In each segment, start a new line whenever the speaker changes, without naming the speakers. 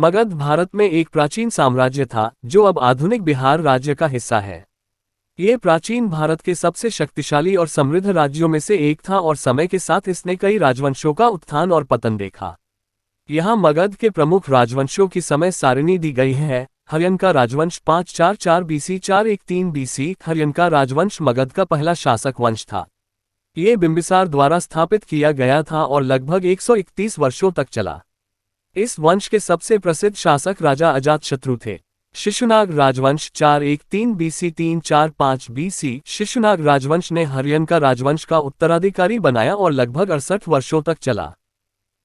मगध भारत में एक प्राचीन साम्राज्य था जो अब आधुनिक बिहार राज्य का हिस्सा है। ये प्राचीन भारत के सबसे शक्तिशाली और समृद्ध राज्यों में से एक था और समय के साथ इसने कई राजवंशों का उत्थान और पतन देखा। यहाँ मगध के प्रमुख राजवंशों की समय सारिणी दी गई है। हर्यनका राजवंश 544 बीसी 413 बीसी। हर्यनका राजवंश मगध का पहला शासक वंश था। ये बिंबिसार द्वारा स्थापित किया गया था और लगभग 131 वर्षों तक चला। इस वंश के सबसे प्रसिद्ध शासक राजा अजातशत्रु थे। शिशुनाग राजवंश 413 बीसी 345 बीसी। शिशुनाग राजवंश ने हर्यनका राजवंश का उत्तराधिकारी बनाया और लगभग 68 वर्षों तक चला।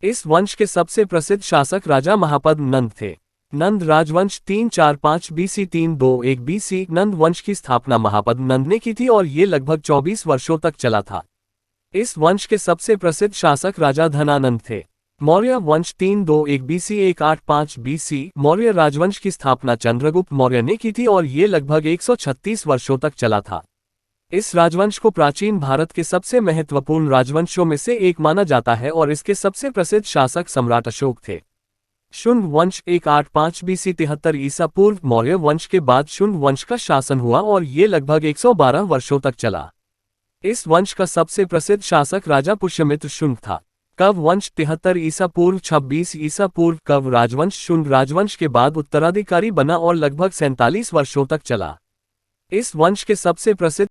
इस वंश के सबसे प्रसिद्ध शासक राजा महापद नंद थे। नंद राजवंश 345 बीसी 321 बीसी। नंद वंश की स्थापना महापद नंद ने की थी और ये लगभग 24 वर्षों तक चला था। इस वंश के सबसे प्रसिद्ध शासक राजा धनानंद थे। मौर्य वंश 321 बीसी 185 बीसी। मौर्य राजवंश की स्थापना चंद्रगुप्त मौर्य ने की थी और ये लगभग 136 वर्षों तक चला था। इस राजवंश को प्राचीन भारत के सबसे महत्वपूर्ण राजवंशों में से एक माना जाता है और इसके सबसे प्रसिद्ध शासक सम्राट अशोक थे। शुंग वंश 185 बीसी 73 ईसा पूर्व। मौर्य वंश के बाद शुंग वंश का शासन हुआ और ये लगभग 112 वर्षों तक चला। इस वंश का सबसे प्रसिद्ध शासक राजा पुष्यमित्र शुंग था। कव वंश 73 ईसा पूर्व 26 ईसा पूर्व। कव राजवंश शुंग राजवंश के बाद उत्तराधिकारी बना और लगभग 47 वर्षों तक चला। इस वंश के सबसे प्रसिद्ध